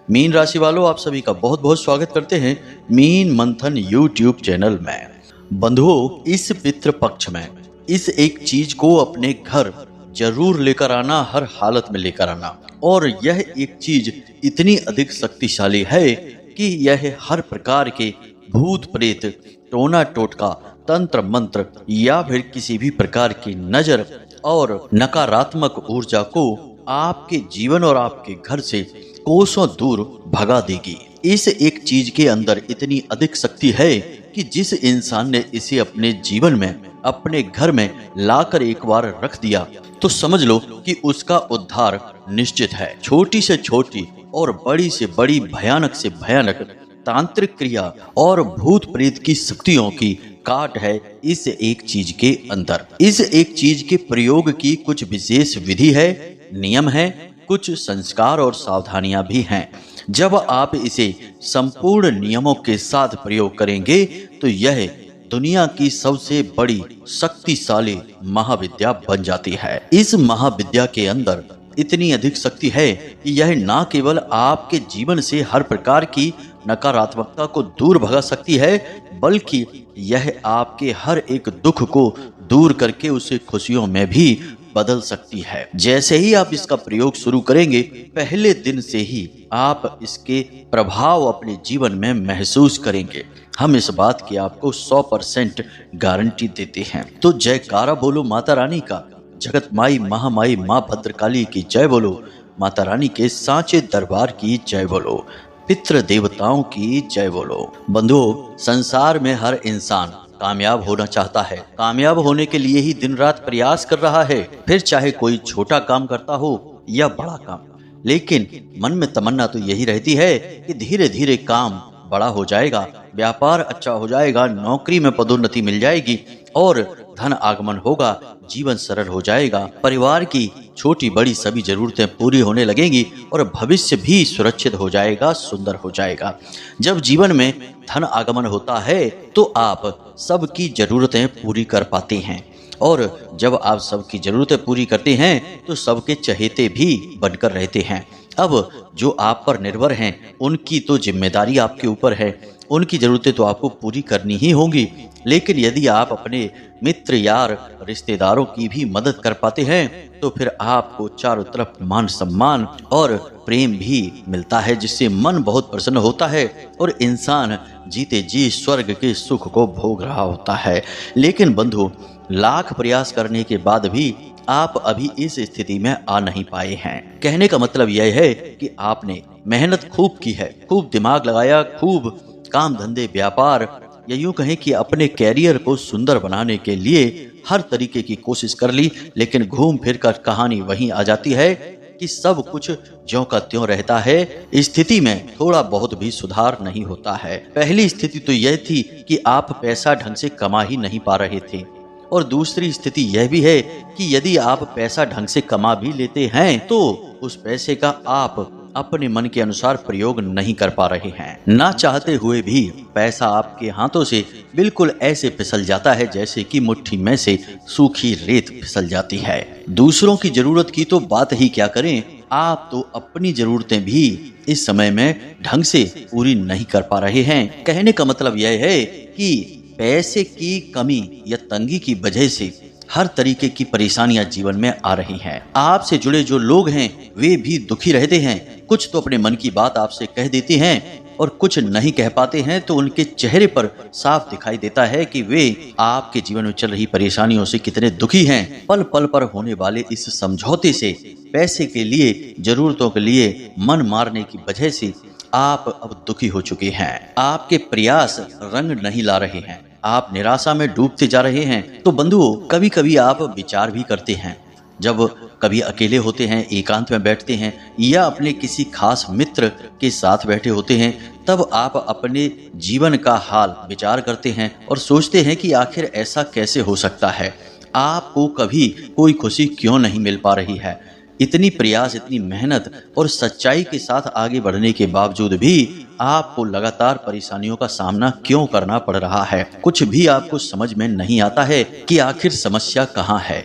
Mean राशि वालों, आप सभी का बहुत बहुत स्वागत करते हैं मीन मंथन यूट्यूब चैनल में। बंधुओं, इस पितृ पक्ष में इस एक चीज को अपने घर जरूर लेकर आना, हर हालत में लेकर आना। और यह एक चीज इतनी अधिक शक्तिशाली है कि यह हर प्रकार के भूत प्रेत, टोना टोटका, तंत्र मंत्र या फिर किसी भी प्रकार की नजर और नकारात्मक ऊर्जा को आपके जीवन और आपके घर से कोसों दूर भगा देगी। इस एक चीज के अंदर इतनी अधिक शक्ति है कि जिस इंसान ने इसे अपने जीवन में, अपने घर में लाकर एक बार रख दिया तो समझ लो कि उसका उद्धार निश्चित है। छोटी से छोटी और बड़ी से बड़ी, भयानक से भयानक तांत्रिक क्रिया और भूत प्रेत की शक्तियों की काट है इस एक चीज के अंदर। इस एक चीज के प्रयोग की कुछ विशेष विधि है, नियम है, कुछ संस्कार और सावधानियां भी हैं। जब आप इसे संपूर्ण नियमों के साथ प्रयोग करेंगे तो यह दुनिया की सबसे बड़ी शक्तिशाली महाविद्या बन जाती है। इस महाविद्या के अंदर इतनी अधिक शक्ति है कि यह न केवल आपके जीवन से हर प्रकार की नकारात्मकता को दूर भगा सकती है, बल्कि यह आपके हर एक दुख को दूर करके उसे खुशियों में भी बदल सकती है। जैसे ही आप इसका प्रयोग शुरू करेंगे, पहले दिन से ही आप इसके प्रभाव अपने जीवन में महसूस करेंगे। हम इस बात की आपको 100% गारंटी देते हैं। तो जयकारा बोलो माता रानी का, जगत माई महामाई माँ भद्रकाली की जय बोलो, माता रानी के सांचे दरबार की जय बोलो, पितृ देवताओं की जय बोलो। बंधुओं, संसार में हर इंसान कामयाब होना चाहता है। कामयाब होने के लिए ही दिन रात प्रयास कर रहा है, फिर चाहे कोई छोटा काम करता हो या बड़ा काम। लेकिन मन में तमन्ना तो यही रहती है कि धीरे धीरे काम बड़ा हो जाएगा, व्यापार अच्छा हो जाएगा, नौकरी में पदोन्नति मिल जाएगी और धन आगमन होगा, जीवन सरल हो जाएगा, परिवार की छोटी बड़ी सभी जरूरतें पूरी होने लगेंगी और भविष्य भी सुरक्षित हो जाएगा, सुंदर हो जाएगा। जब जीवन में धन आगमन होता है तो आप सबकी जरूरतें पूरी कर पाते हैं, और जब आप सबकी जरूरतें पूरी करते हैं तो सबके चहेते भी बनकर रहते हैं। अब जो आप पर निर्भर हैं उनकी तो जिम्मेदारी आपके ऊपर है, उनकी जरूरतें तो आपको पूरी करनी ही होंगी। लेकिन यदि आप अपने मित्र, यार, रिश्तेदारों की भी मदद कर पाते हैं तो फिर आपको चारों तरफ मान सम्मान और प्रेम भी मिलता है, जिससे मन बहुत प्रसन्न होता है और इंसान जीते जी स्वर्ग के सुख को भोग रहा होता है। लेकिन बंधु, लाख प्रयास करने के बाद भी आप अभी इस स्थिति में आ नहीं पाए हैं। कहने का मतलब यह है कि आपने मेहनत खूब की है, खूब दिमाग लगाया, खूब काम धंधे, व्यापार या यूं कहें कि अपने कैरियर को सुंदर बनाने के लिए हर तरीके की कोशिश कर ली, लेकिन घूम फिर कर कहानी वहीं आ जाती है कि सब कुछ ज्यों का त्यों रहता है। स्थिति में थोड़ा बहुत भी सुधार नहीं होता है। पहली स्थिति तो यह थी कि आप पैसा ढंग से कमा ही नहीं पा रहे थे, और दूसरी स्थिति यह भी है कि यदि आप पैसा ढंग से कमा भी लेते हैं तो उस पैसे का आप अपने मन के अनुसार प्रयोग नहीं कर पा रहे हैं। ना चाहते हुए भी पैसा आपके हाथों से बिल्कुल ऐसे फिसल जाता है जैसे कि मुट्ठी में से सूखी रेत फिसल जाती है। दूसरों की जरूरत की तो बात ही क्या करें, आप तो अपनी जरूरतें भी इस समय में ढंग से पूरी नहीं कर पा रहे हैं। कहने का मतलब यह है कि पैसे की कमी या तंगी की वजह से हर तरीके की परेशानियां जीवन में आ रही हैं। आपसे जुड़े जो लोग हैं वे भी दुखी रहते हैं। कुछ तो अपने मन की बात आपसे कह देते हैं और कुछ नहीं कह पाते हैं, तो उनके चेहरे पर साफ दिखाई देता है कि वे आपके जीवन में चल रही परेशानियों से कितने दुखी हैं। पल पल पर होने वाले इस समझौते से, पैसे के लिए, जरूरतों के लिए मन मारने की वजह से आप अब दुखी हो चुके हैं। आपके प्रयास रंग नहीं ला रहे हैं, आप निराशा में डूबते जा रहे हैं। तो बंधुओं, कभी कभी आप विचार भी करते हैं, जब कभी अकेले होते हैं, एकांत में बैठते हैं या अपने किसी खास मित्र के साथ बैठे होते हैं, तब आप अपने जीवन का हाल विचार करते हैं और सोचते हैं कि आखिर ऐसा कैसे हो सकता है, आपको कभी कोई खुशी क्यों नहीं मिल पा रही है। इतनी प्रयास, इतनी मेहनत और सच्चाई के साथ आगे बढ़ने के बावजूद भी आपको लगातार परेशानियों का सामना क्यों करना पड़ रहा है। कुछ भी आपको समझ में नहीं आता है कि आखिर समस्या कहाँ है।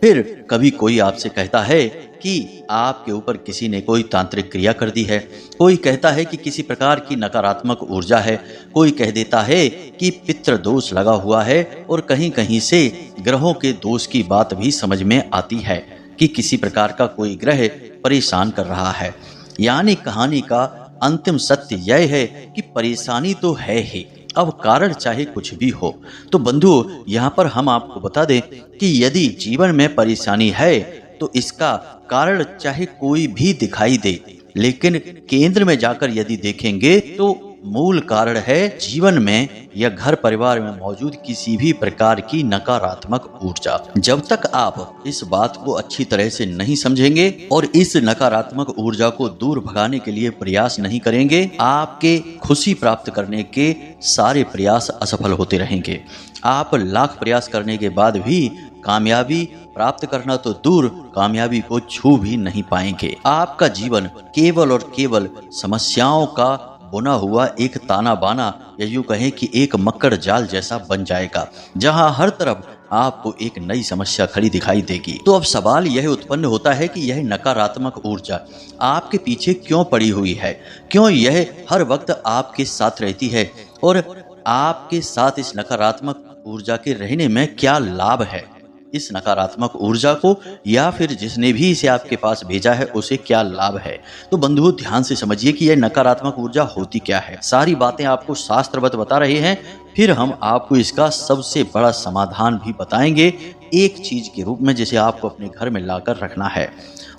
फिर कभी कोई आपसे कहता है कि आपके ऊपर किसी ने कोई तांत्रिक क्रिया कर दी है, कोई कहता है कि किसी प्रकार की नकारात्मक ऊर्जा है, कोई कह देता है कि पितृ दोष लगा हुआ है, और कहीं कहीं से ग्रहों के दोष की बात भी समझ में आती है कि किसी प्रकार का कोई ग्रह परेशान कर रहा है। यानी कहानी का अंतिम सत्य यह है कि परेशानी तो है ही, अब कारण चाहे कुछ भी हो। तो बंधुओं, यहाँ पर हम आपको बता दें कि यदि जीवन में परेशानी है तो इसका कारण चाहे कोई भी दिखाई दे, लेकिन केंद्र में जाकर यदि देखेंगे तो मूल कारण है जीवन में या घर परिवार में मौजूद किसी भी प्रकार की नकारात्मक ऊर्जा। जब तक आप इस बात को अच्छी तरह से नहीं समझेंगे और इस नकारात्मक ऊर्जा को दूर भगाने के लिए प्रयास नहीं करेंगे, आपके खुशी प्राप्त करने के सारे प्रयास असफल होते रहेंगे। आप लाख प्रयास करने के बाद भी कामयाबी प्राप्त करना तो दूर, कामयाबी को छू भी नहीं पाएंगे। आपका जीवन केवल और केवल समस्याओं का बुना हुआ एक ताना बाना, या यूं कहें कि एक मक्कड़ जाल जैसा बन जाएगा, जहां हर तरफ आपको एक नई समस्या खड़ी दिखाई देगी। तो अब सवाल यह उत्पन्न होता है कि यह नकारात्मक ऊर्जा आपके पीछे क्यों पड़ी हुई है, क्यों यह हर वक्त आपके साथ रहती है, और आपके साथ इस नकारात्मक ऊर्जा के रहने में क्या लाभ है। इस नकारात्मक ऊर्जा को या फिर जिसने भी इसे आपके पास भेजा है उसे क्या लाभ है। तो बंधुओं, ध्यान से समझिए कि यह नकारात्मक ऊर्जा होती क्या है। सारी बातें आपको शास्त्रवत बता रहे हैं, फिर हम आपको इसका सबसे बड़ा समाधान भी बताएंगे एक चीज के रूप में, जिसे आपको अपने घर में लाकर रखना है,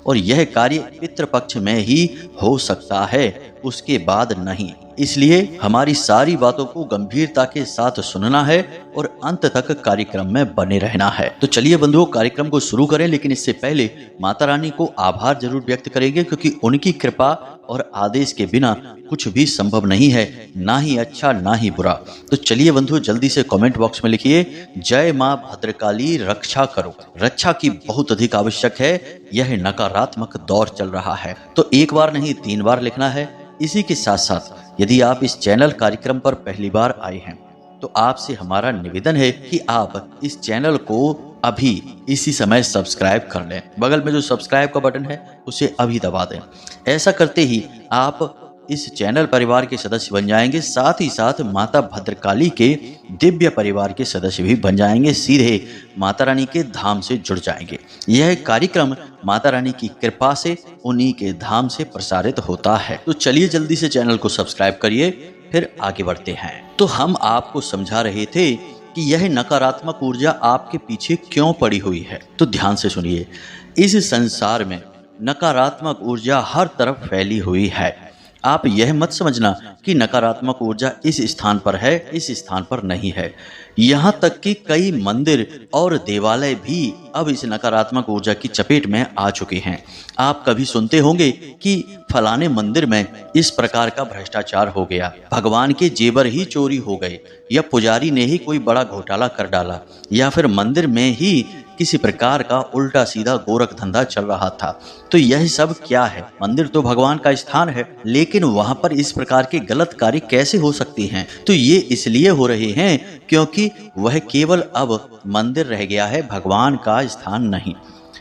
और यह कार्य पितृपक्ष में ही हो सकता है, उसके बाद नहीं। इसलिए हमारी सारी बातों को गंभीरता के साथ सुनना है और अंत तक कार्यक्रम में बने रहना है। तो चलिए बंधुओं, कार्यक्रम को शुरू करें, लेकिन इससे पहले माता रानी को आभार जरूर व्यक्त करेंगे, क्योंकि उनकी कृपा और आदेश के बिना कुछ भी संभव नहीं है, ना ही अच्छा ना ही बुरा। तो चलिए बंधुओं, जल्दी से कमेंट बॉक्स में लिखिए, जय माँ भद्रकाली रक्षा करो। रक्षा की बहुत अधिक आवश्यक है, यह नकारात्मक दौर चल रहा है। तो एक बार नहीं 3 बार लिखना है। इसी के साथ साथ यदि आप इस चैनल कार्यक्रम पर पहली बार आए हैं तो आपसे हमारा निवेदन है कि आप इस चैनल को अभी इसी समय सब्सक्राइब कर लें। बगल में जो सब्सक्राइब का बटन है उसे अभी दबा दें। ऐसा करते ही आप इस चैनल परिवार के सदस्य बन जाएंगे, साथ ही साथ माता भद्रकाली के दिव्य परिवार के सदस्य भी बन जाएंगे, सीधे माता रानी के धाम से जुड़ जाएंगे। यह कार्यक्रम माता रानी की कृपा से उन्हीं के धाम से प्रसारित होता है। तो चलिए जल्दी से चैनल को सब्सक्राइब करिए, फिर आगे बढ़ते हैं। तो हम आपको समझा रहे थे कि यह नकारात्मक ऊर्जा आपके पीछे क्यों पड़ी हुई है। तो ध्यान से सुनिए, इस संसार में नकारात्मक ऊर्जा हर तरफ फैली हुई है। आप यह मत समझना कि नकारात्मक ऊर्जा इस स्थान पर है, इस स्थान पर नहीं है। यहाँ तक कि कई मंदिर और देवालय भी अब इस नकारात्मक ऊर्जा की चपेट में आ चुके हैं। आप कभी सुनते होंगे कि फलाने मंदिर में इस प्रकार का भ्रष्टाचार हो गया, भगवान के जेवर ही चोरी हो गए, या पुजारी ने ही कोई बड़ा घोटाला कर डाला, या फिर मंदिर में ही किसी प्रकार का उल्टा सीधा गोरख धंधा चल रहा था। तो यह सब क्या है? मंदिर तो भगवान का स्थान है, लेकिन वहां पर इस प्रकार के गलत कार्य कैसे हो सकते हैं? तो ये इसलिए हो रहे हैं क्योंकि वह केवल अब मंदिर रह गया है, भगवान का स्थान नहीं।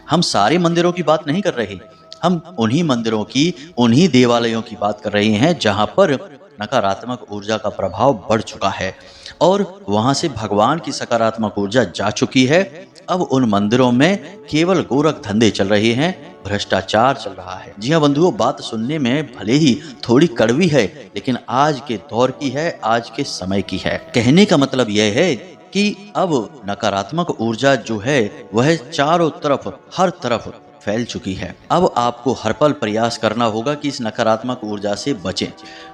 हम सारे मंदिरों की बात नहीं कर रहे, हम उन्हीं मंदिरों की, उन्हीं देवालयों की बात कर रहे हैं जहां पर नकारात्मक ऊर्जा का प्रभाव बढ़ चुका है और वहां से भगवान की सकारात्मक ऊर्जा जा चुकी है। अब उन मंदिरों में केवल गोरख धंधे चल रहे हैं, भ्रष्टाचार चल रहा है। जी हाँ बंधुओं, बात सुनने में भले ही थोड़ी कड़वी है, लेकिन आज के दौर की है, आज के समय की है। कहने का मतलब यह है कि अब नकारात्मक ऊर्जा जो है वह चारों तरफ, हर तरफ फैल चुकी है। अब आपको हर पल प्रयास करना होगा कि इस नकारात्मक ऊर्जा से बचें।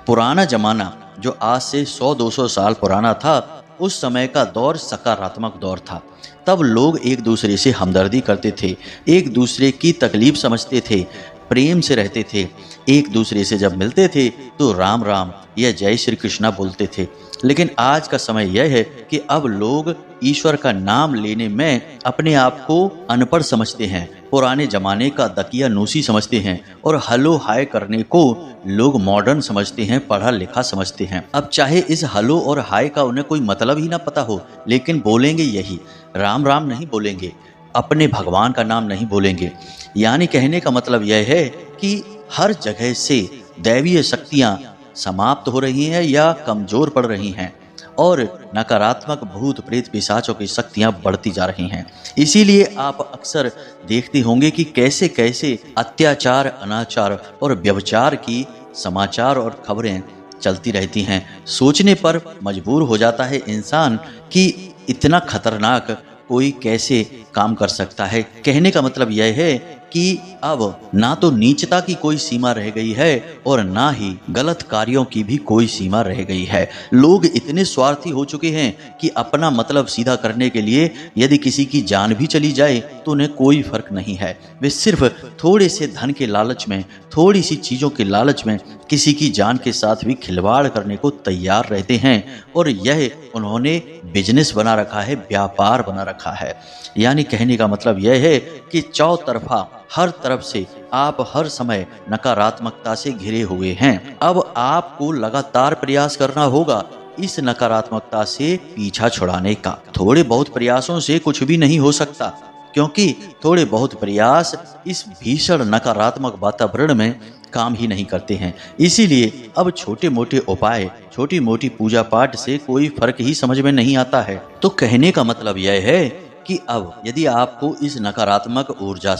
पुराना जमाना जो आज से 100-200 साल पुराना था, उस समय का दौर सकारात्मक दौर था। तब लोग एक दूसरे से हमदर्दी करते थे, एक दूसरे की तकलीफ समझते थे, प्रेम से रहते थे। एक दूसरे से जब मिलते थे तो राम राम या जय श्री कृष्णा बोलते थे। लेकिन आज का समय यह है कि अब लोग ईश्वर का नाम लेने में अपने आप को अनपढ़ समझते हैं, पुराने जमाने का दकिया नूसी समझते हैं, और हलो हाय करने को लोग मॉडर्न समझते हैं, पढ़ा लिखा समझते हैं। अब चाहे इस हलो और हाय का उन्हें कोई मतलब ही ना पता हो, लेकिन बोलेंगे यही, राम राम नहीं बोलेंगे, अपने भगवान का नाम नहीं बोलेंगे। यानी कहने का मतलब यह है कि हर जगह से दैवीय शक्तियां समाप्त हो रही हैं या कमजोर पड़ रही हैं और नकारात्मक भूत प्रेत पिशाचों की शक्तियां बढ़ती जा रही हैं। इसीलिए आप अक्सर देखते होंगे कि कैसे कैसे अत्याचार, अनाचार और व्यभिचार की समाचार और खबरें चलती रहती हैं। सोचने पर मजबूर हो जाता है इंसान कि इतना खतरनाक कोई कैसे काम कर सकता है। कहने का मतलब यह है कि अब ना तो नीचता की कोई सीमा रह गई है और ना ही गलत कार्यों की भी कोई सीमा रह गई है। लोग इतने स्वार्थी हो चुके हैं कि अपना मतलब सीधा करने के लिए यदि किसी की जान भी चली जाए तो उन्हें कोई फर्क नहीं है। वे सिर्फ थोड़े से धन के लालच में, थोड़ी सी चीजों के लालच में किसी की जान के साथ भी खिलवाड़ करने को तैयार रहते हैं और यह उन्होंने बिजनेस बना रखा है, व्यापार बना रखा है। यानी कहने का मतलब यह है कि चौतरफा हर तरफ से आप हर समय नकारात्मकता से घिरे हुए हैं। अब आपको लगातार प्रयास करना होगा इस नकारात्मकता से पीछा छुड़ाने का। थोड़े बहुत प्रयासों से कुछ भी नहीं हो सकता, क्योंकि थोड़े बहुत प्रयास इस भीषण नकारात्मक वातावरण में काम ही नहीं करते हैं। इसीलिए अब छोटे मोटे उपाय, छोटी मोटी पूजा पाठ से कोई फर्क ही समझ में नहीं आता है। तो कहने का मतलब यह है कि अब यदि आपको इस नकारात्मक ऊर्जा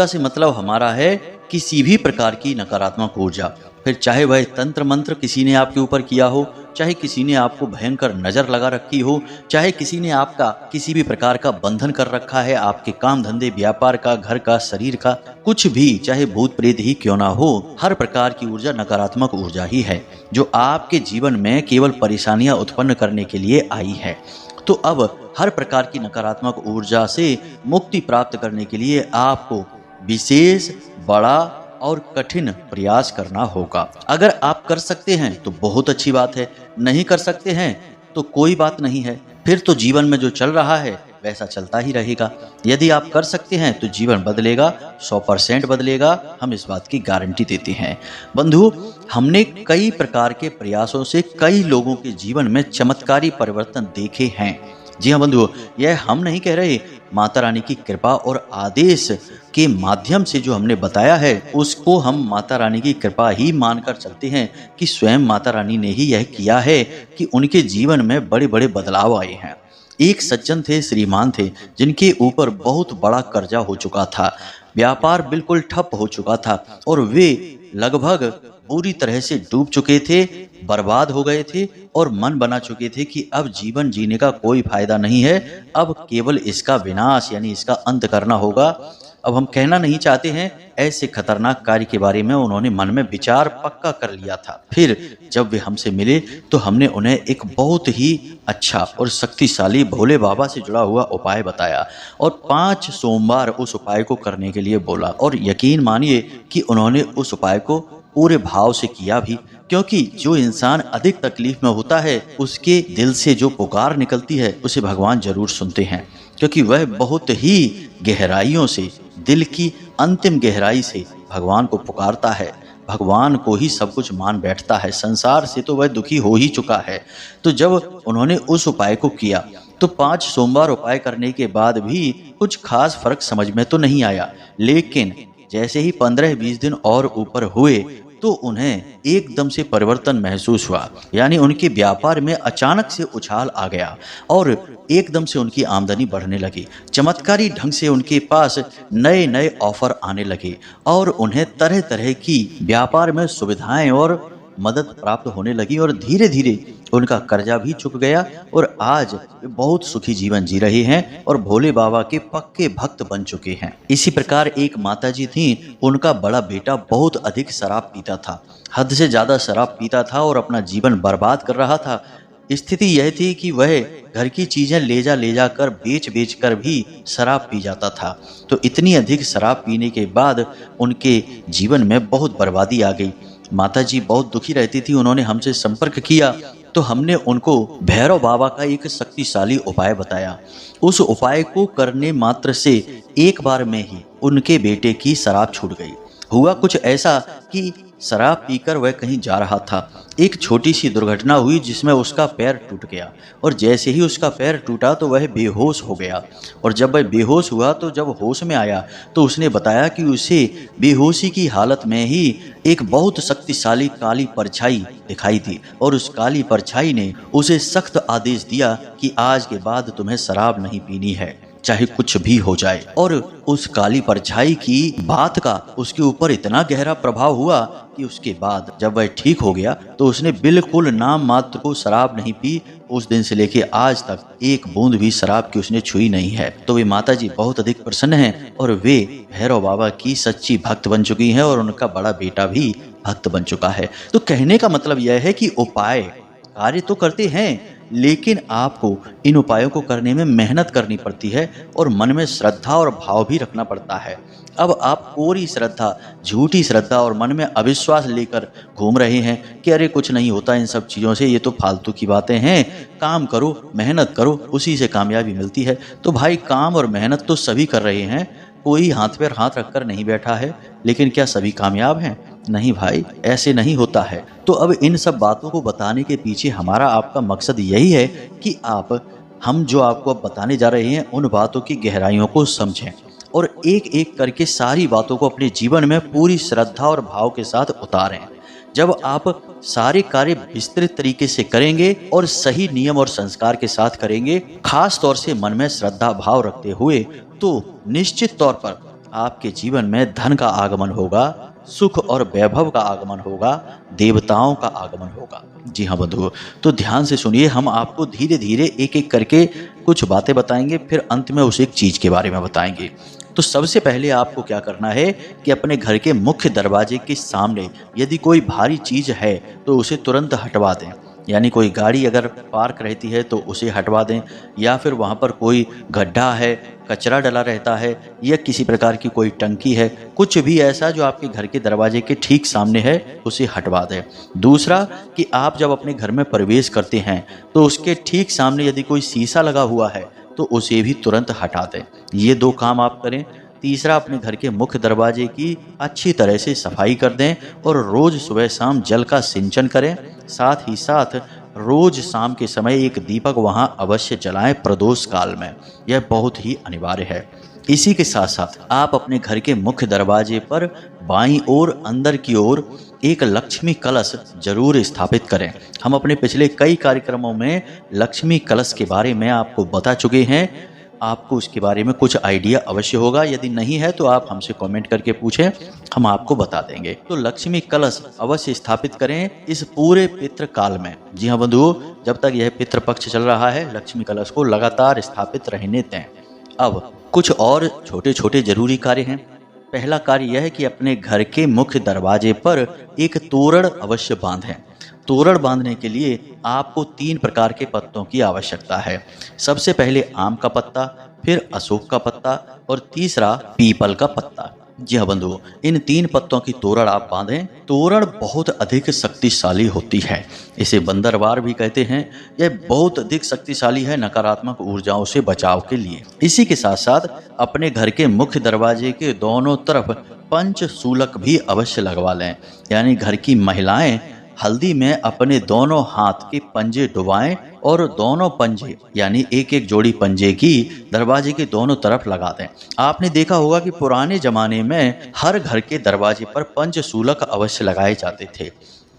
से मतलब हमारा है किसी भी प्रकार की नकारात्मक ऊर्जा, फिर चाहे वह तंत्र मंत्र किसी ने आपके ऊपर किया हो, चाहे किसी ने आपको भयंकर नजर लगा रखी हो, चाहे किसी ने आपका किसी भी प्रकार का बंधन कर रखा है, आपके काम धंधे व्यापार का, घर का, शरीर का, कुछ भी, चाहे भूत प्रेत ही क्यों ना हो, हर प्रकार की ऊर्जा नकारात्मक ऊर्जा ही है जो आपके जीवन में केवल परेशानियां उत्पन्न करने के लिए आई है। तो अब हर प्रकार की नकारात्मक ऊर्जा से मुक्ति प्राप्त करने के लिए आपको विशेष, बड़ा और कठिन प्रयास करना होगा। अगर आप कर सकते हैं तो बहुत अच्छी बात है, नहीं कर सकते हैं तो कोई बात नहीं है, फिर तो जीवन में जो चल रहा है वैसा चलता ही रहेगा। यदि आप कर सकते हैं तो जीवन बदलेगा, 100% बदलेगा, हम इस बात की गारंटी देते हैं। बंधु, हमने कई प्रकार के प्रयासों से कई लोगों के जीवन में चमत्कारी परिवर्तन देखे हैं। जी हाँ बंधुओं, यह हम नहीं कह रहे, माता रानी की कृपा और आदेश के माध्यम से जो हमने बताया है उसको हम माता रानी की कृपा ही मानकर चलते हैं कि स्वयं माता रानी ने ही यह किया है कि उनके जीवन में बड़े बड़े बदलाव आए हैं। एक सज्जन थे, श्रीमान थे, जिनके ऊपर बहुत बड़ा कर्जा हो चुका था, व्यापार बिल्कुल ठप हो चुका था और वे लगभग पूरी तरह से डूब चुके थे, बर्बाद हो गए थे और मन बना चुके थे कि अब जीवन जीने का कोई फायदा नहीं है, अब केवल इसका विनाश यानी इसका अंत करना होगा। अब हम कहना नहीं चाहते हैं, ऐसे खतरनाक कार्य के बारे में उन्होंने मन में विचार पक्का कर लिया था। फिर जब वे हमसे मिले तो हमने उन्हें एक बहुत ही अच्छा और शक्तिशाली भोले बाबा से जुड़ा हुआ उपाय बताया और 5 सोमवार उस उपाय को करने के लिए बोला। और यकीन मानिए कि उन्होंने उस उपाय को पूरे भाव से किया भी, क्योंकि जो इंसान अधिक तकलीफ में होता है उसके दिल से जो पुकार निकलती है उसे भगवान जरूर सुनते हैं, क्योंकि वह बहुत ही गहराइयों से, दिल की अंतिम गहराई से भगवान को पुकारता है, भगवान को ही सब कुछ मान बैठता है। संसार से तो वह दुखी हो ही चुका है। तो जब उन्होंने उस उपाय को किया तो 5 सोमवार उपाय करने के बाद भी कुछ खास फर्क समझ में तो नहीं आया, लेकिन जैसे ही 15-20 दिन और ऊपर हुए तो उन्हें एकदम से परिवर्तन महसूस हुआ। यानी उनके व्यापार में अचानक से उछाल आ गया और एकदम से उनकी आमदनी बढ़ने लगी। चमत्कारी ढंग से उनके पास नए नए ऑफर आने लगे और उन्हें तरह तरह की व्यापार में सुविधाएं और मदद प्राप्त होने लगी और धीरे धीरे उनका कर्जा भी चुक गया और आज वे बहुत सुखी जीवन जी रहे हैं और भोले बाबा के पक्के भक्त बन चुके हैं। इसी प्रकार एक माताजी थी, उनका बड़ा बेटा बहुत अधिक शराब पीता था, हद से ज्यादा शराब पीता था और अपना जीवन बर्बाद कर रहा था। स्थिति यह थी कि वह घर की चीजें ले जा कर बेच कर भी शराब पी जाता था। तो इतनी अधिक शराब पीने के बाद उनके जीवन में बहुत बर्बादी आ गई। माताजी बहुत दुखी रहती थी। उन्होंने हमसे संपर्क किया तो हमने उनको भैरव बाबा का एक शक्तिशाली उपाय बताया। उस उपाय को करने मात्र से एक बार में ही उनके बेटे की शराब छूट गई। हुआ कुछ ऐसा कि शराब पीकर वह कहीं जा रहा था। एक छोटी सी दुर्घटना हुई जिसमें उसका पैर टूट गया और जैसे ही उसका पैर टूटा तो वह बेहोश हो गया। और जब वह बेहोश हुआ तो जब होश में आया तो उसने बताया कि उसे बेहोशी की हालत में ही एक बहुत शक्तिशाली काली परछाई दिखाई दी और उस काली परछाई ने उसे सख्त आदेश दिया कि आज के बाद तुम्हें शराब नहीं पीनी है, चाहे कुछ भी हो जाए। और उस काली परछाई की बात का उसके ऊपर इतना गहरा प्रभाव हुआ कि उसके बाद जब वह ठीक हो गया तो उसने बिल्कुल नाम मात्र को शराब नहीं पी। उस दिन से लेके आज तक एक बूंद भी शराब की उसने छुई नहीं है। तो वे माता जी बहुत अधिक प्रसन्न हैं और वे भैरव बाबा की सच्ची भक्त बन चुकी हैं और उनका बड़ा बेटा भी भक्त बन चुका है। तो कहने का मतलब यह है कि उपाय कार्य तो करते हैं, लेकिन आपको इन उपायों को करने में मेहनत करनी पड़ती है और मन में श्रद्धा और भाव भी रखना पड़ता है। अब आप कोरी श्रद्धा, झूठी श्रद्धा और मन में अविश्वास लेकर घूम रहे हैं कि अरे कुछ नहीं होता इन सब चीज़ों से, ये तो फालतू की बातें हैं, काम करो, मेहनत करो, उसी से कामयाबी मिलती है। तो भाई काम और मेहनत तो सभी कर रहे हैं, कोई हाथ पर हाथ रखकर नहीं बैठा है, लेकिन क्या सभी कामयाब हैं? नहीं भाई, ऐसे नहीं होता है। तो अब इन सब बातों को बताने के पीछे हमारा आपका मकसद यही है कि हम जो आपको अब बताने जा रहे हैं उन बातों की गहराइयों को समझें और एक एक करके सारी बातों को अपने जीवन में पूरी श्रद्धा और भाव के साथ उतारें। जब आप सारे कार्य विस्तृत तरीके से करेंगे और सही नियम और संस्कार के साथ करेंगे, खास तौर से मन में श्रद्धा भाव रखते हुए, तो निश्चित तौर पर आपके जीवन में धन का आगमन होगा, सुख और वैभव का आगमन होगा, देवताओं का आगमन होगा। जी हाँ बंधुओं, तो ध्यान से सुनिए, हम आपको धीरे धीरे एक एक करके कुछ बातें बताएंगे, फिर अंत में उस एक चीज़ के बारे में बताएंगे। तो सबसे पहले आपको क्या करना है कि अपने घर के मुख्य दरवाजे के सामने यदि कोई भारी चीज़ है तो उसे तुरंत हटवा दें। यानी कोई गाड़ी अगर पार्क रहती है तो उसे हटवा दें, या फिर वहाँ पर कोई गड्ढा है, कचरा डला रहता है, या किसी प्रकार की कोई टंकी है, कुछ भी ऐसा जो आपके घर के दरवाजे के ठीक सामने है उसे हटवा दें। दूसरा कि आप जब अपने घर में प्रवेश करते हैं तो उसके ठीक सामने यदि कोई शीशा लगा हुआ है तो उसे भी तुरंत हटा दें। ये 2 काम आप करें। तीसरा, अपने घर के मुख्य दरवाजे की अच्छी तरह से सफाई कर दें और रोज़ सुबह शाम जल का सिंचन करें। साथ ही साथ रोज़ शाम के समय एक दीपक वहाँ अवश्य जलाएं प्रदोष काल में, यह बहुत ही अनिवार्य है। इसी के साथ साथ आप अपने घर के मुख्य दरवाजे पर बाईं ओर अंदर की ओर एक लक्ष्मी कलश जरूर स्थापित करें। हम अपने पिछले कई कार्यक्रमों में लक्ष्मी कलश के बारे में आपको बता चुके हैं, आपको उसके बारे में कुछ आइडिया अवश्य होगा। यदि नहीं है तो आप हमसे कमेंट करके पूछें, हम आपको बता देंगे। तो लक्ष्मी कलश अवश्य स्थापित करें इस पूरे पितृ काल में। जी हाँ बंधुओं, जब तक यह पितृ पक्ष चल रहा है लक्ष्मी कलश को लगातार स्थापित रहने दें। अब कुछ और छोटे छोटे जरूरी कार्य हैं। पहला कार्य यह है कि अपने घर के मुख्य दरवाजे पर एक तोरण अवश्य बांधें। तोरण बांधने के लिए आपको 3 प्रकार के पत्तों की आवश्यकता है। सबसे पहले आम का पत्ता, फिर अशोक का पत्ता और तीसरा पीपल का पत्ता। जी हाँ बंधुओं, इन 3 पत्तों की तोरण आप बांधें। तोरण बहुत अधिक शक्तिशाली होती है, इसे बंदरवार भी कहते हैं। यह बहुत अधिक शक्तिशाली है नकारात्मक ऊर्जाओं से बचाव के लिए। इसी के साथ साथ अपने घर के मुख्य दरवाजे के दोनों तरफ पंचशूलक भी अवश्य लगवा लें। यानी घर की महिलाएं हल्दी में अपने दोनों हाथ के पंजे डुबाएं और दोनों पंजे यानी एक एक जोड़ी पंजे की दरवाजे के दोनों तरफ लगा दें। आपने देखा होगा कि पुराने जमाने में हर घर के दरवाजे पर पंचशूलक अवश्य लगाए जाते थे।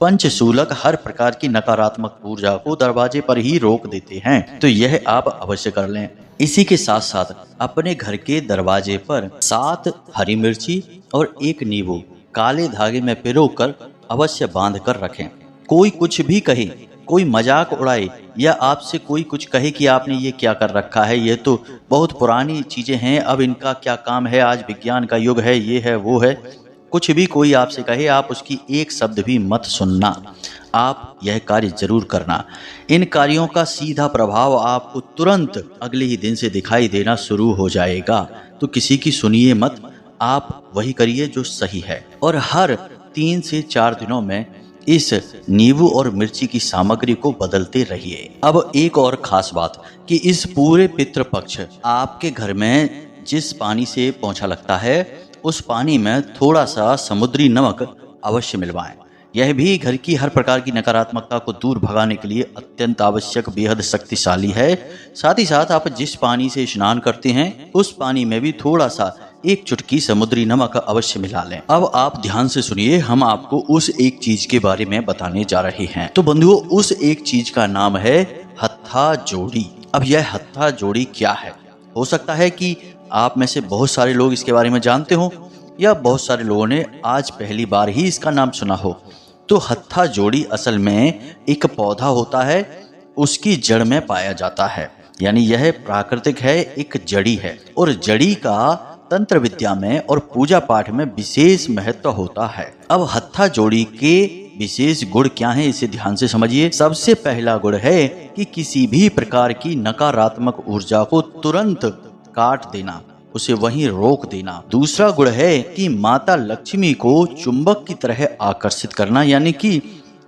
पंचशूलक हर प्रकार की नकारात्मक ऊर्जा को दरवाजे पर ही रोक देते हैं, तो यह आप अवश्य कर लें। इसी के साथ साथ अपने घर के दरवाजे पर 7 हरी मिर्ची और 1 नींबू काले धागे में पिरोकर अवश्य बांध कर रखें। कोई कुछ भी कहे, कोई मजाक उड़ाए या आपसे कोई कुछ कहे कि आपने ये क्या कर रखा है, ये तो बहुत पुरानी चीज़ें हैं, अब इनका क्या काम है, आज विज्ञान का युग है, ये है वो है, कुछ भी कोई आपसे कहे आप उसकी एक शब्द भी मत सुनना। आप यह कार्य जरूर करना। इन कार्यों का सीधा प्रभाव आपको तुरंत अगले ही दिन से दिखाई देना शुरू हो जाएगा। तो किसी की सुनिए मत, आप वही करिए जो सही है। और हर 3 से 4 दिनों में इस नींबू और मिर्ची की सामग्री को बदलते रहिए। अब एक और खास बात कि इस पूरे पितृपक्ष आपके घर में जिस पानी से पोंछा लगता है उस पानी में थोड़ा सा समुद्री नमक अवश्य मिलवाएं। यह भी घर की हर प्रकार की नकारात्मकता को दूर भगाने के लिए अत्यंत आवश्यक, बेहद शक्तिशाली है। साथ ही साथ आप जिस पानी से स्नान करते हैं उस पानी में भी थोड़ा सा एक चुटकी समुद्री नमक अवश्य मिला लें। अब आप ध्यान से सुनिए, हम आपको उस एक चीज के बारे में बताने जा रहे हैं। तो बंधुओं, उस एक चीज का नाम है हत्था जोड़ी। अब यह हत्था जोड़ी क्या है? हो सकता है कि आप में से बहुत सारे लोग इसके बारे में जानते हो या बहुत सारे लोगों ने आज पहली बार ही इसका नाम सुना हो। तो हत्था जोड़ी असल में एक पौधा होता है, उसकी जड़ में पाया जाता है, यानी यह प्राकृतिक है, एक जड़ी है। और जड़ी का तंत्र विद्या में और पूजा पाठ में विशेष महत्व होता है। अब हत्था जोड़ी के विशेष गुण क्या हैं, इसे ध्यान से समझिए। सबसे पहला गुण है कि किसी भी प्रकार की नकारात्मक ऊर्जा को तुरंत काट देना, उसे वहीं रोक देना। दूसरा गुण है कि माता लक्ष्मी को चुंबक की तरह आकर्षित करना, यानी कि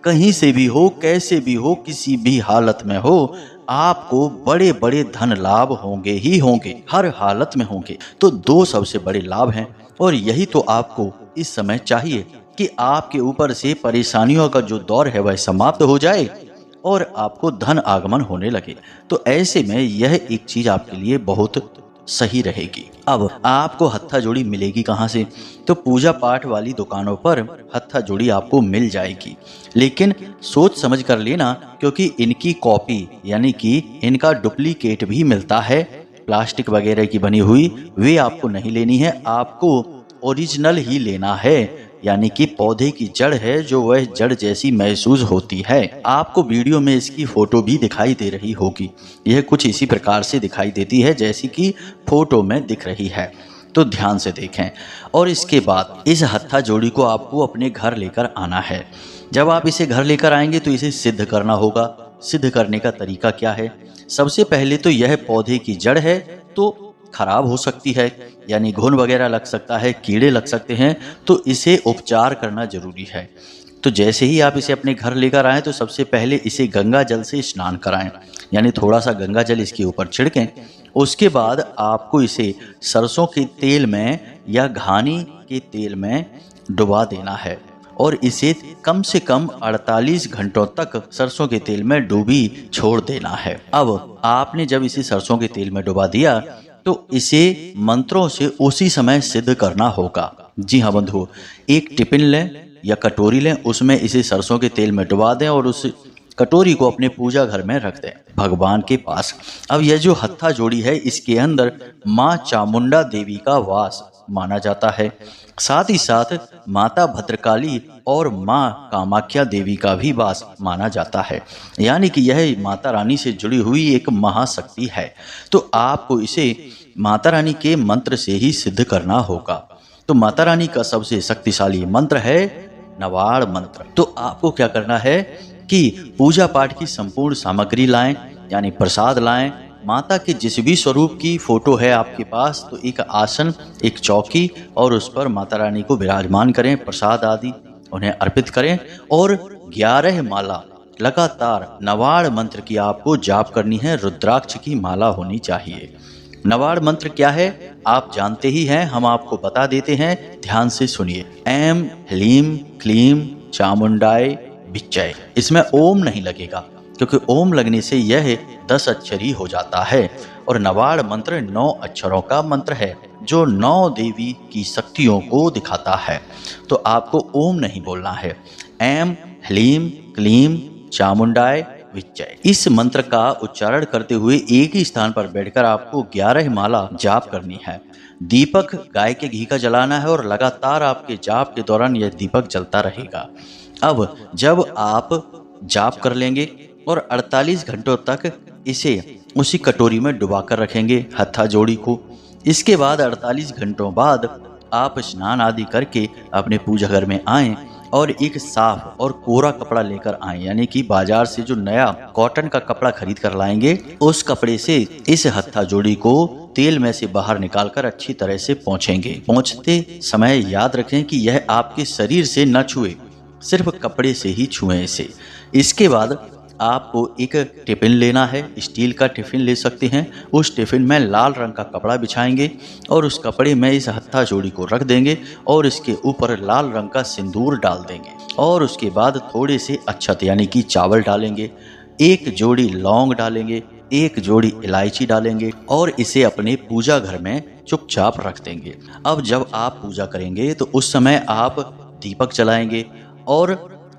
कहीं से भी हो, कैसे भी हो, किसी भी हालत में हो, आपको बड़े बड़े धन लाभ होंगे ही होंगे, हर हालत में होंगे। तो दो सबसे बड़े लाभ हैं और यही तो आपको इस समय चाहिए कि आपके ऊपर से परेशानियों का जो दौर है वह समाप्त हो जाए और आपको धन आगमन होने लगे। तो ऐसे में यह एक चीज आपके लिए बहुत सही रहेगी। अब आपको हत्था जोड़ी मिलेगी कहाँ से? तो पूजा पाठ वाली दुकानों पर हत्था जोड़ी आपको मिल जाएगी, लेकिन सोच समझ कर लेना, क्योंकि इनकी कॉपी यानी कि इनका डुप्लीकेट भी मिलता है, प्लास्टिक वगैरह की बनी हुई, वे आपको नहीं लेनी है। आपको ओरिजिनल ही लेना है, यानी कि पौधे की जड़ है जो वह जड़ जैसी महसूस होती है। आपको वीडियो में इसकी फोटो भी दिखाई दे रही होगी, यह कुछ इसी प्रकार से दिखाई देती है जैसी कि फोटो में दिख रही है। तो ध्यान से देखें। और इसके बाद इस हत्था जोड़ी को आपको अपने घर लेकर आना है। जब आप इसे घर लेकर आएंगे तो इसे सिद्ध करना होगा। सिद्ध करने का तरीका क्या है? सबसे पहले तो यह पौधे की जड़ है तो खराब हो सकती है, यानी घुन वगैरह लग सकता है, कीड़े लग सकते हैं, तो इसे उपचार करना जरूरी है। तो जैसे ही आप इसे अपने घर लेकर आएँ तो सबसे पहले इसे गंगा जल से स्नान कराएं, यानी थोड़ा सा गंगा जल इसके ऊपर छिड़कें। उसके बाद आपको इसे सरसों के तेल में या घानी के तेल में डुबा देना है और इसे कम से कम 48 घंटों तक सरसों के तेल में डूबी छोड़ देना है। अब आपने जब इसे सरसों के तेल में डुबा दिया तो इसे मंत्रों से उसी समय सिद्ध करना होगा। जी हाँ बंधुओं, एक टिफिन लें या कटोरी लें, उसमें इसे सरसों के तेल में डुबा दें और उस कटोरी को अपने पूजा घर में रख दें, भगवान के पास। अब यह जो हत्था जोड़ी है इसके अंदर माँ चामुंडा देवी का वास माना जाता है, साथ ही साथ माता भद्रकाली और माँ कामाख्या देवी का भी वास माना जाता है, यानी कि यह माता रानी से जुड़ी हुई एक महाशक्ति है। तो आपको इसे माता रानी के मंत्र से ही सिद्ध करना होगा। तो माता रानी का सबसे शक्तिशाली मंत्र है नवाड़ मंत्र। तो आपको क्या करना है कि पूजा पाठ की संपूर्ण सामग्री लाएं, यानी प्रसाद लाएं। माता के जिस भी स्वरूप की फोटो है आपके पास, तो एक आसन, एक चौकी और उस पर माता रानी को विराजमान करें, प्रसाद आदि उन्हें अर्पित करें और 11 माला लगातार नवाड़ मंत्र की आपको जाप करनी है। रुद्राक्ष की माला होनी चाहिए। नवाड़ मंत्र क्या है आप जानते ही हैं, हम आपको बता देते हैं, ध्यान से सुनिए। ऐम ह्लीम क्लीम चामुंडाय विच्चय। इसमें ओम नहीं लगेगा, क्योंकि ओम लगने से यह 10 अक्षरी हो जाता है और नवाड़ मंत्र 9 अक्षरों का मंत्र है जो 9 देवी की शक्तियों को दिखाता है। तो आपको ओम नहीं बोलना है, ऐम ह्लीम क्लीम चामुंडाय विच्चय। इस मंत्र का उच्चारण करते हुए एक ही स्थान पर बैठकर आपको 11 माला जाप करनी है। दीपक गाय के घी का जलाना है और लगातार आपके जाप के दौरान यह दीपक जलता रहेगा। अब जब आप जाप कर लेंगे और 48 घंटों तक इसे उसी कटोरी में डुबा कर रखेंगे हत्था जोड़ी को। इसके बाद 48 घंटों बाद आप स्नान आदि करके अपने पूजा घर में आएं और एक साफ और कोरा कपड़ा लेकर आएं, यानी कि बाजार से जो नया कॉटन का कपड़ा खरीद कर लाएंगे, उस कपड़े से इस हत्था जोड़ी को तेल में से बाहर निकालकर अच्छी तरह से पोंछेंगे। पोंछते समय याद रखें कि यह आपके शरीर से न छुए, सिर्फ कपड़े से ही छुएं इसे। इसके बाद आपको एक टिफिन लेना है, स्टील का टिफिन ले सकते हैं। उस टिफिन में लाल रंग का कपड़ा बिछाएंगे और उस कपड़े में इस हत्था जोड़ी को रख देंगे और इसके ऊपर लाल रंग का सिंदूर डाल देंगे और उसके बाद थोड़े से अक्षत यानी कि चावल डालेंगे, एक जोड़ी लौंग डालेंगे, एक जोड़ी इलायची डालेंगे और इसे अपने पूजा घर में चुपचाप रख देंगे। अब जब आप पूजा करेंगे तो उस समय आप दीपक जलाएंगे और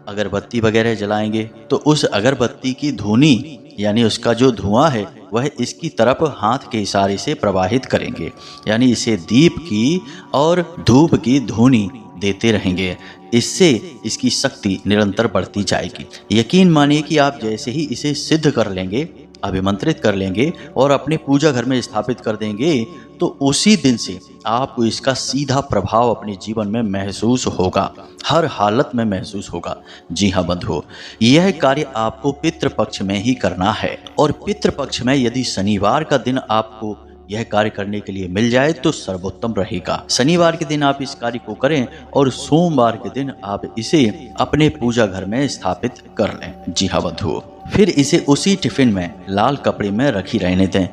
अगरबत्ती वगैरह जलाएंगे, तो उस अगरबत्ती की धुनी यानी उसका जो धुआं है वह इसकी तरफ हाथ के इशारे से प्रवाहित करेंगे, यानी इसे दीप की और धूप की धुनी देते रहेंगे। इससे इसकी शक्ति निरंतर बढ़ती जाएगी। यकीन मानिए कि आप जैसे ही इसे सिद्ध कर लेंगे, अभिमंत्रित कर लेंगे और अपने पूजा घर में स्थापित कर देंगे, तो उसी दिन से आपको इसका सीधा प्रभाव अपने जीवन में महसूस होगा, हर हालत में महसूस होगा। जी हाँ बंधुओं, यह कार्य आपको पितृपक्ष में ही करना है और पितृपक्ष में यदि शनिवार का दिन आपको यह कार्य करने के लिए मिल जाए तो सर्वोत्तम रहेगा। शनिवार के दिन आप इस कार्य को करें और सोमवार के दिन आप इसे अपने पूजा घर में स्थापित कर लें। जी हाँ बंधुओं, फिर इसे उसी टिफिन में लाल कपड़े में रखी रहने दें।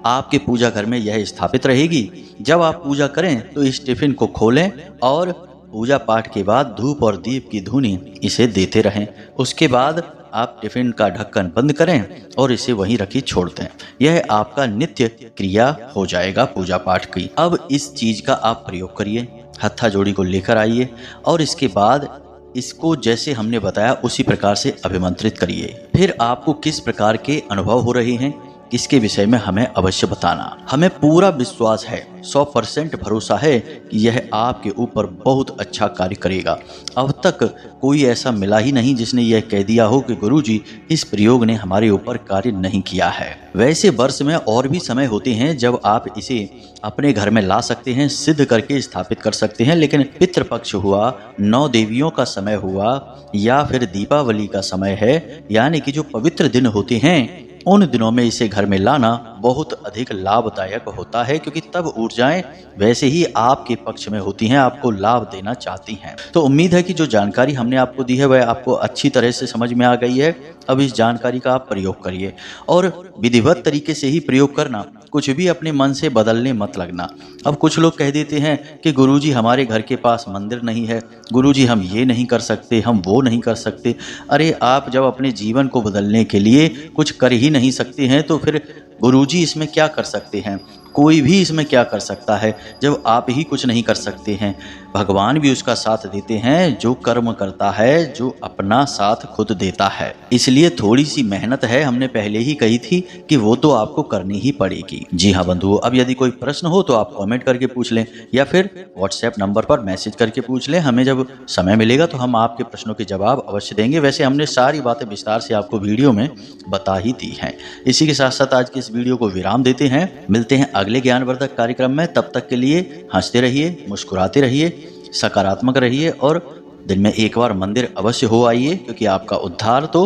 आपके पूजा घर में यह स्थापित रहेगी। जब आप पूजा करें तो इस टिफिन को खोलें और पूजा पाठ के बाद धूप और दीप की धुनी इसे देते रहें। उसके बाद आप टिफिन का ढक्कन बंद करें और इसे वहीं रखी छोड़ दें। यह आपका नित्य क्रिया हो जाएगा पूजा पाठ की। अब इस चीज का आप प्रयोग करिए, हत्था जोड़ी को लेकर आइए और इसके बाद इसको जैसे हमने बताया उसी प्रकार से अभिमंत्रित करिए। फिर आपको किस प्रकार के अनुभव हो रहे हैं इसके विषय में हमें अवश्य बताना। हमें पूरा विश्वास है, 100% भरोसा है कि यह आपके ऊपर बहुत अच्छा कार्य करेगा। अब तक कोई ऐसा मिला ही नहीं जिसने यह कह दिया हो कि गुरुजी इस प्रयोग ने हमारे ऊपर कार्य नहीं किया है। वैसे वर्ष में और भी समय होते हैं जब आप इसे अपने घर में ला सकते हैं, सिद्ध करके स्थापित कर सकते हैं, लेकिन पितृपक्ष हुआ, 9 देवियों का समय हुआ या फिर दीपावली का समय है, यानी कि जो पवित्र दिन होते हैं उन दिनों में इसे घर में लाना बहुत अधिक लाभदायक होता है, क्योंकि तब ऊर्जाएं वैसे ही आपके पक्ष में होती हैं, आपको लाभ देना चाहती हैं। तो उम्मीद है कि जो जानकारी हमने आपको दी है वह आपको अच्छी तरह से समझ में आ गई है। अब इस जानकारी का आप प्रयोग करिए और विधिवत तरीके से ही प्रयोग करना, कुछ भी अपने मन से बदलने मत लगना। अब कुछ लोग कह देते हैं कि गुरुजी हमारे घर के पास मंदिर नहीं है, गुरुजी हम ये नहीं कर सकते, हम वो नहीं कर सकते। अरे आप जब अपने जीवन को बदलने के लिए कुछ कर ही नहीं सकते हैं तो फिर गुरुजी इसमें क्या कर सकते हैं? कोई भी इसमें क्या कर सकता है जब आप ही कुछ नहीं कर सकते हैं? भगवान भी उसका साथ देते हैं जो कर्म करता है, जो अपना साथ खुद देता है। इसलिए थोड़ी सी मेहनत है, हमने पहले ही कही थी कि वो तो आपको करनी ही पड़ेगी। जी हाँ बंधुओं, अब यदि कोई प्रश्न हो तो आप कमेंट करके पूछ लें या फिर व्हाट्सएप नंबर पर मैसेज करके पूछ लें। हमें जब समय मिलेगा तो हम आपके प्रश्नों के जवाब अवश्य देंगे। वैसे हमने सारी बातें विस्तार से आपको वीडियो में बता ही दी हैं। इसी के साथ साथ आज की इस वीडियो को विराम देते हैं। मिलते हैं अगले ज्ञानवर्धक कार्यक्रम में। तब तक के लिए हंसते रहिए, मुस्कुराते रहिए, सकारात्मक रहिए और दिन में एक बार मंदिर अवश्य हो आइए, क्योंकि आपका उद्धार तो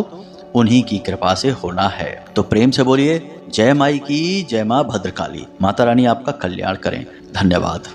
उन्हीं की कृपा से होना है। तो प्रेम से बोलिए जय माई की, जय माँ भद्रकाली। माता रानी आपका कल्याण करें। धन्यवाद।